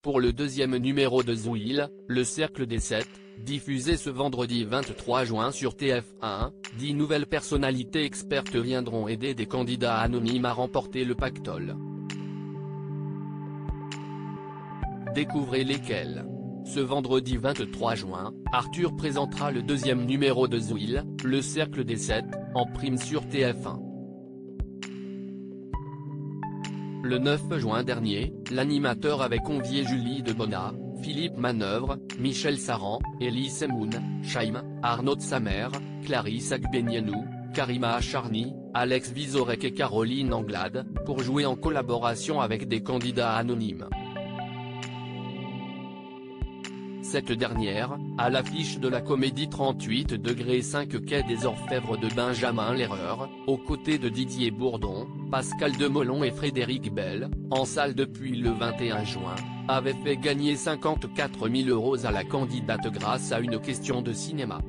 pour le deuxième numéro de Zouil, Le Cercle des 7, diffusé ce vendredi 23 juin sur TF1, 10 nouvelles personnalités expertes viendront aider des candidats anonymes à remporter le pactole. Découvrez lesquels. Ce vendredi 23 juin, Arthur présentera le deuxième numéro de Zouil, Le Cercle des 7, en prime sur TF1. Le 9 juin dernier, l'animateur avait convié Julie Debona, Philippe Manœuvre, Michel Saran, Elie Semoun, Chaim, Arnaud de Samer, Clarisse Agbenienou, Karima Acharny, Alex Vizorek et Caroline Anglade, pour jouer en collaboration avec des candidats anonymes. Cette dernière, à l'affiche de la comédie 38 degrés 5 quai des Orfèvres de Benjamin Lerreur, aux côtés de Didier Bourdon, Pascal Demolon et Frédéric Bell, en salle depuis le 21 juin, avait fait gagner 54 000 € à la candidate grâce à une question de cinéma.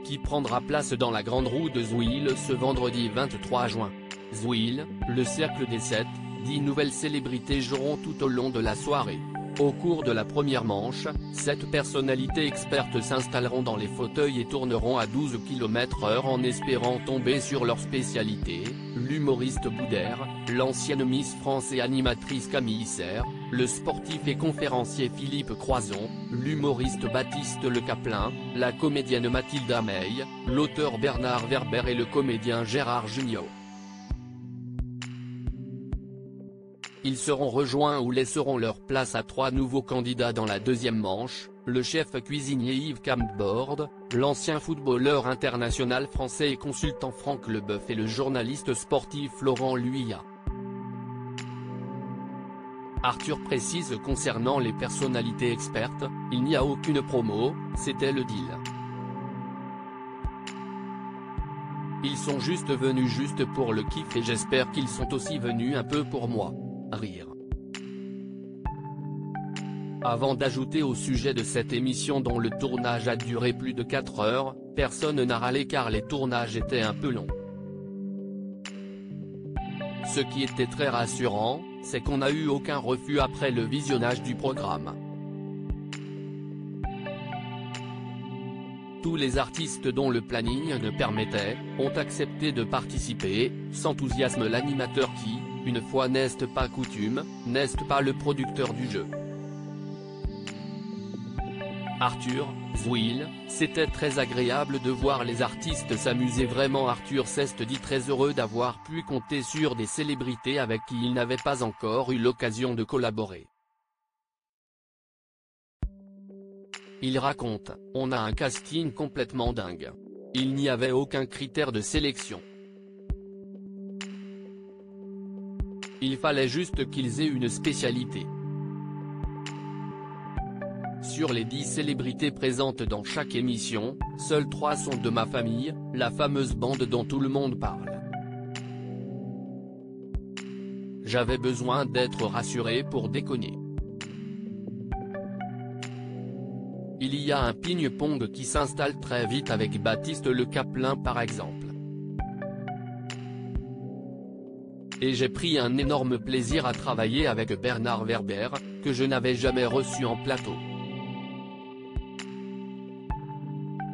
Qui prendra place dans la grande roue de Zouil ce vendredi 23 juin. Zouil, Le Cercle des 7, 10 nouvelles célébrités joueront tout au long de la soirée. Au cours de la première manche, 7 personnalités expertes s'installeront dans les fauteuils et tourneront à 12 km/h en espérant tomber sur leur spécialité, l'humoriste Boudère, l'ancienne Miss France et animatrice Camille Serre, le sportif et conférencier Philippe Croizon, l'humoriste Baptiste Le Caplin, la comédienne Mathilda Meille, l'auteur Bernard Werber et le comédien Gérard Jugnot. Ils seront rejoints ou laisseront leur place à 3 nouveaux candidats dans la deuxième manche, le chef cuisinier Yves Campbord, l'ancien footballeur international français et consultant Franck Leboeuf et le journaliste sportif Laurent Luyat. Arthur précise concernant les personnalités expertes, il n'y a aucune promo, c'était le deal. Ils sont juste venus juste pour le kiff et j'espère qu'ils sont aussi venus un peu pour moi. Rire. Avant d'ajouter au sujet de cette émission dont le tournage a duré plus de 4 heures, personne n'a râlé car les tournages étaient un peu longs. Ce qui était très rassurant, c'est qu'on n'a eu aucun refus après le visionnage du programme. Tous les artistes dont le planning le permettait, ont accepté de participer, s'enthousiasme l'animateur qui, une fois n'est pas coutume, n'est pas le producteur du jeu. Arthur, Zouil, c'était très agréable de voir les artistes s'amuser vraiment. Arthur s'est dit très heureux d'avoir pu compter sur des célébrités avec qui il n'avait pas encore eu l'occasion de collaborer. Il raconte, on a un casting complètement dingue. Il n'y avait aucun critère de sélection. Il fallait juste qu'ils aient une spécialité. Sur les 10 célébrités présentes dans chaque émission, seules 3 sont de ma famille, la fameuse bande dont tout le monde parle. J'avais besoin d'être rassuré pour déconner. Il y a un ping-pong qui s'installe très vite avec Baptiste Le Caplin par exemple. Et j'ai pris un énorme plaisir à travailler avec Bernard Werber, que je n'avais jamais reçu en plateau.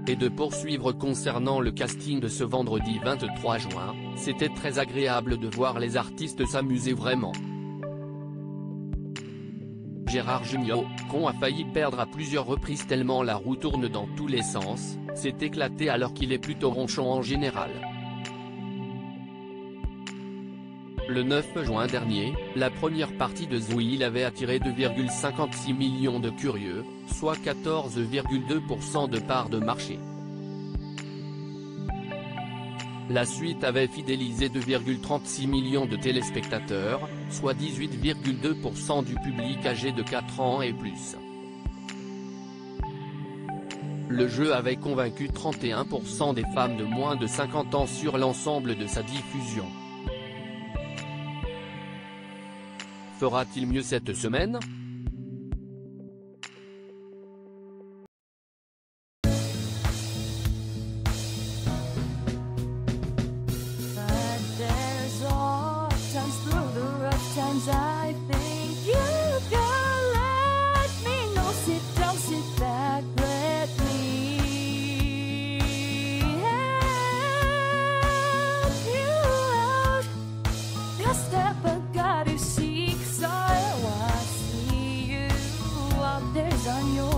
Et de poursuivre concernant le casting de ce vendredi 23 juin, c'était très agréable de voir les artistes s'amuser vraiment. Gérard Jugnot, qu'on a failli perdre à plusieurs reprises tellement la roue tourne dans tous les sens, s'est éclaté alors qu'il est plutôt ronchon en général. Le 9 juin dernier, la première partie de Zouil avait attiré 2,56 millions de curieux, soit 14,2% de part de marché. La suite avait fidélisé 2,36 millions de téléspectateurs, soit 18,2% du public âgé de 4 ans et plus. Le jeu avait convaincu 31% des femmes de moins de 50 ans sur l'ensemble de sa diffusion. Fera-t-il mieux cette semaine ? I There's on your